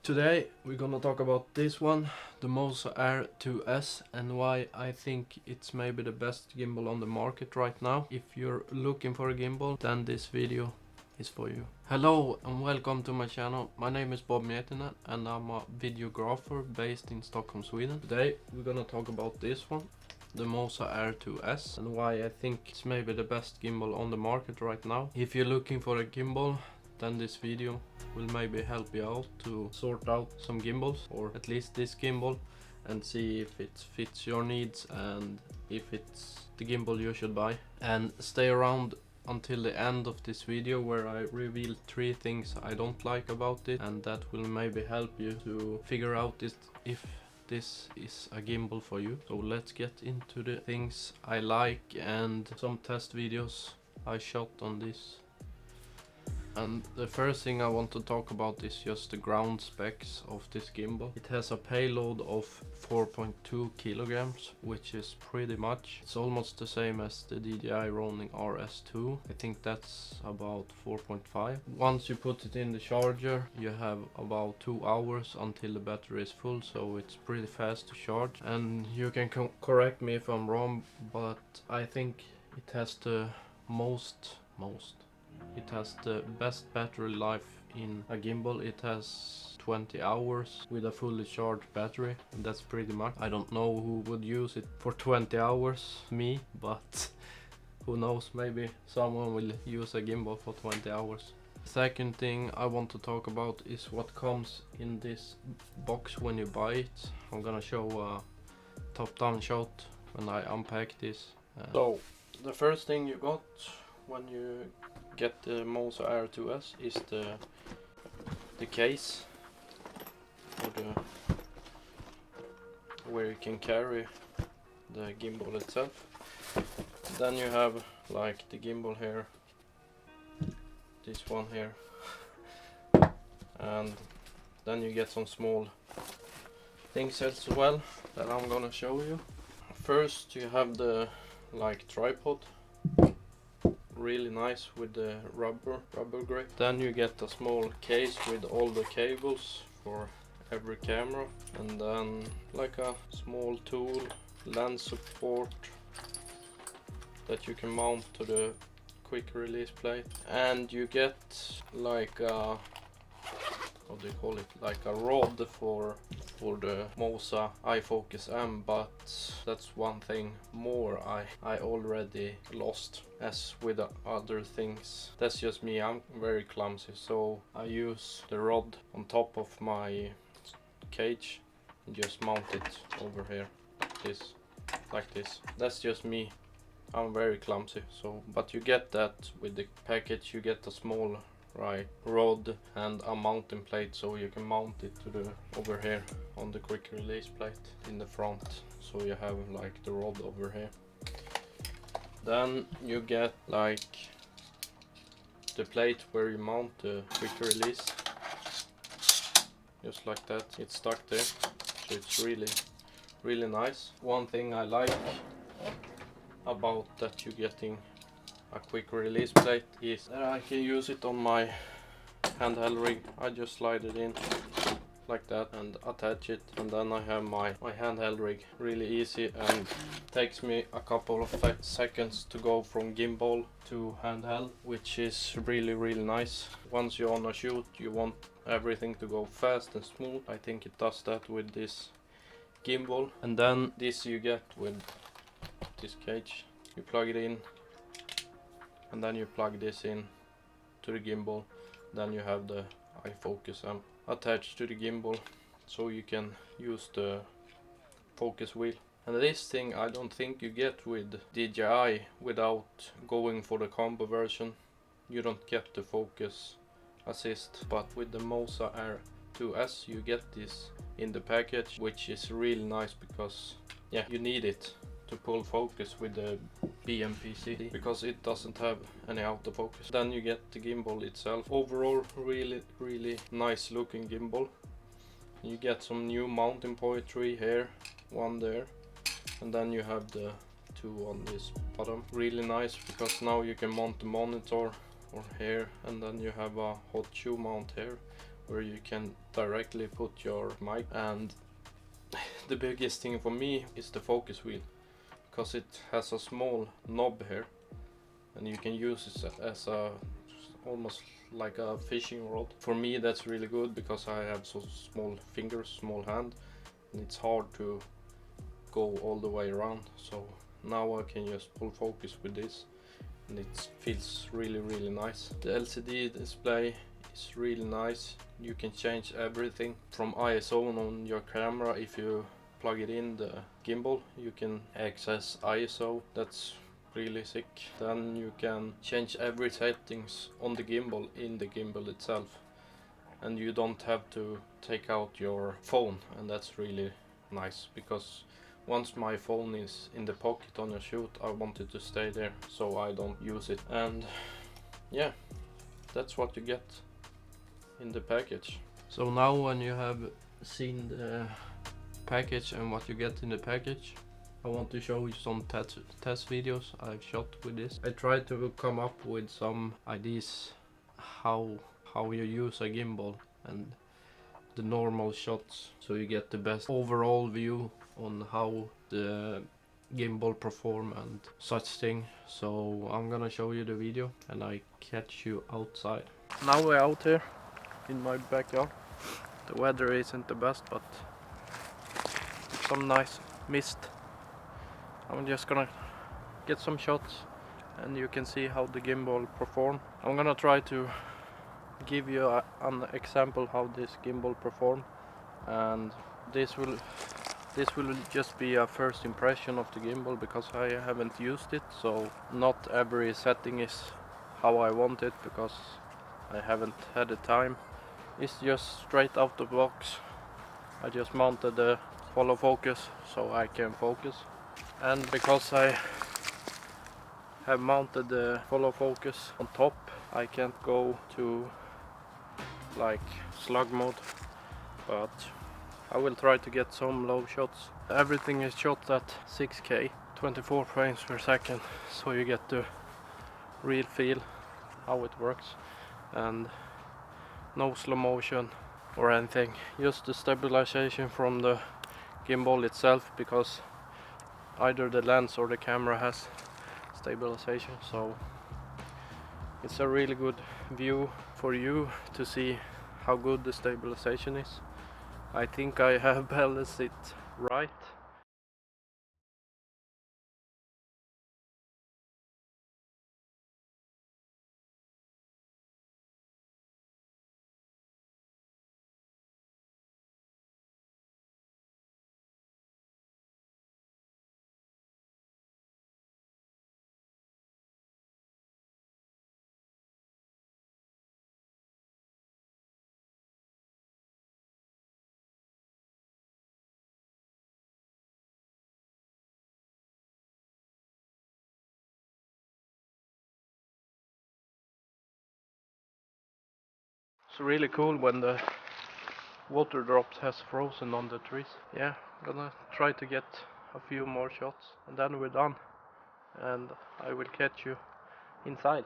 Today we're gonna talk about this one, the MOZA AIR 2S, and why I think it's maybe the best gimbal on the market right now. If you're looking for a gimbal, then this video is for you. Hello and welcome to my channel. My name is Bob Mietinen and I'm a videographer based in Stockholm, Sweden. Today we're gonna talk about this one, the MOZA AIR 2S, and why I think it's maybe the best gimbal on the market right now. If you're looking for a gimbal, then this video will maybe help you out to sort out some gimbals, or at least this gimbal, and see if it fits your needs and if it's the gimbal you should buy. And stay around until the end of this video where I reveal 3 things I don't like about it, and that will maybe help you to figure out if this is a gimbal for you. So let's get into the things I like and some test videos I shot on this. And the first thing I want to talk about is just the ground specs of this gimbal. It has a payload of 4.2 kilograms, which is pretty much. It's almost the same as the DJI Ronin RS2. I think that's about 4.5. Once you put it in the charger, you have about 2 hours until the battery is full, so it's pretty fast to charge. And you can correct me if I'm wrong, but I think it has the It has the best battery life in a gimbal. It has 20 hours with a fully charged battery, and that's pretty much. I don't know who would use it for 20 hours, me, but who knows, maybe someone will use a gimbal for 20 hours. Second thing I want to talk about is what comes in this box when you buy it. I'm gonna show a top-down shot when I unpack this. So the first thing you got when you get the MOZA AIR 2S is the case, or where you can carry the gimbal itself. Then you have like the gimbal here, this one here, and then you get some small things as well that I'm gonna show you. First you have the tripod, really nice with the rubber grip. Then you get a small case with all the cables for every camera, and then like a small tool, lens support that you can mount to the quick release plate. And you get like a, what do you call it, like a rod for the MOZA iFocus M, but that's one thing more I already lost, as with the other things. That's just me, I'm very clumsy, so I use the rod on top of my cage and just mount it over here like this. That's just me, I'm very clumsy. So but you get that with the package. You get a small rod and a mounting plate, so you can mount it to the over here on the quick release plate in the front, so you have like the rod over here. Then you get like the plate where you mount the quick release, just like that. It's stuck there, so it's really nice. One thing I like about that you're getting a quick release plate is that I can use it on my handheld rig. I just slide it in like that and attach it, and then I have my handheld rig. Really easy, and takes me a couple of seconds to go from gimbal to handheld, which is really nice. Once you're on a shoot, you want everything to go fast and smooth. I think it does that with this gimbal. And then this you get with this cage. You plug it in, and then you plug this in to the gimbal. Then you have the iFocus M attached to the gimbal, so you can use the focus wheel. And this thing I don't think you get with DJI without going for the combo version. You don't get the focus assist, but with the MOZA AIR 2S you get this in the package, which is really nice because yeah, you need it to pull focus with the BMPC, because it doesn't have any autofocus. Then you get the gimbal itself. Overall really nice looking gimbal. You get some new mounting point, 3 here, 1 there, and then you have the 2 on this bottom. Really nice, because now you can mount the monitor or here, and then you have a hot shoe mount here, where you can directly put your mic, and the biggest thing for me is the focus wheel, because it has a small knob here and you can use it as a almost like a fishing rod. For me that's really good because I have so small fingers, small hand, and it's hard to go all the way around. So now I can just pull focus with this, and it feels really nice. The LCD display is really nice. You can change everything from ISO on your camera. If you plug it in the gimbal, you can access ISO. That's really sick. Then you can change every settings on the gimbal in the gimbal itself, and you don't have to take out your phone, and that's really nice, because once my phone is in the pocket on a shoot, I want it to stay there so I don't use it. And yeah, that's what you get in the package. So now when you have seen the package and what you get in the package, I want to show you some test videos I've shot with this. I tried to come up with some ideas how you use a gimbal and the normal shots, so you get the best overall view on how the gimbal perform and such thing. So I'm gonna show you the video and I catch you outside. Now we're out here in my backyard. The weather isn't the best, but some nice mist. I'm just gonna get some shots and you can see how the gimbal perform. I'm gonna try to give you an example how this gimbal perform, and this will just be a first impression of the gimbal because I haven't used it, so not every setting is how I want it because I haven't had the time. It's just straight out the box. I just mounted the follow focus so I can focus, and because I have mounted the follow focus on top, I can't go to like slug mode, but I will try to get some low shots. Everything is shot at 6K, 24 frames per second, so you get the real feel how it works, and no slow motion or anything, just the stabilization from the gimbal itself, because either the lens or the camera has stabilization. So it's a really good view for you to see how good the stabilization is. I think I have balanced it right. It's really cool when the water drops has frozen on the trees. Yeah, I'm gonna try to get a few more shots and then we're done, and I will catch you inside.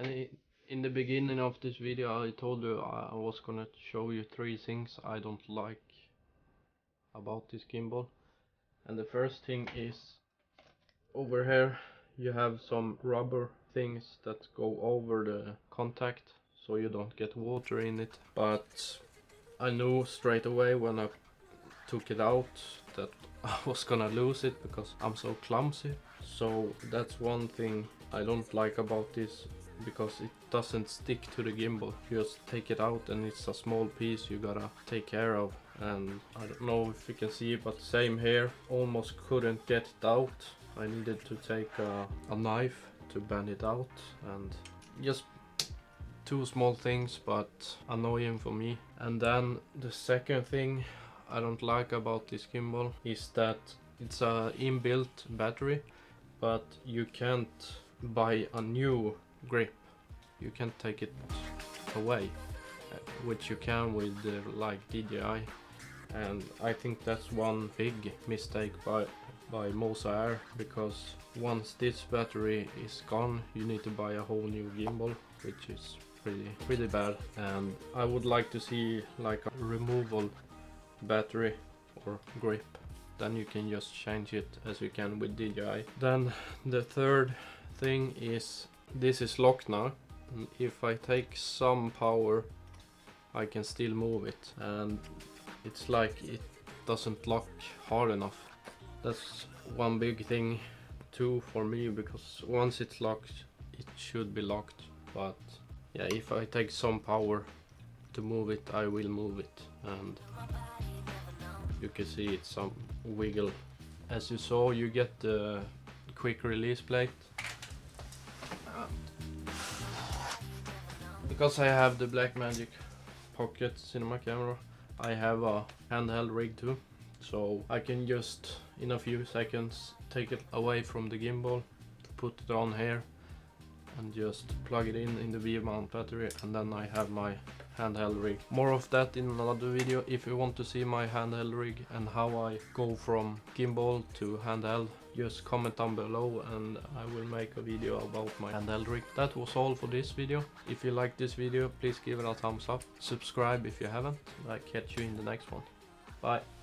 And in the beginning of this video I told you I was gonna show you 3 things I don't like about this gimbal. And the first thing is over here you have some rubber things that go over the contact so you don't get water in it. But I knew straight away when I took it out that I was gonna lose it because I'm so clumsy. So that's one thing I don't like about this, because it doesn't stick to the gimbal. You just take it out and it's a small piece you gotta take care of. And I don't know if you can see it, but same here, almost couldn't get it out. I needed to take a knife to bend it out, and just 2 small things but annoying for me. And then the second thing I don't like about this gimbal is that it's a inbuilt battery, but you can't buy a new grip. you can't take it away, which you can with like DJI. And I think that's one big mistake by MOZA AIR, because once this battery is gone you need to buy a whole new gimbal, which is pretty bad. And I would like to see like a removable battery or grip, then you can just change it as you can with DJI. Then the third thing is, this is locked now. If I take some power I can still move it, and it's like it doesn't lock hard enough. That's one big thing too for me, because once it's locked it should be locked. But yeah, if I take some power to move it I will move it, and you can see it's some wiggle. As you saw, you get the quick release plate. Because I have the Blackmagic Pocket cinema camera, I have a handheld rig too, so I can just in a few seconds take it away from the gimbal, put it on here and just plug it in the V-mount battery, and then I have my handheld rig. More of that in another video. If you want to see my handheld rig and how I go from gimbal to handheld, just comment down below and I will make a video about my handheld rig. That was all for this video. If you like this video, please give it a thumbs up. Subscribe if you haven't. I'll catch you in the next one. Bye.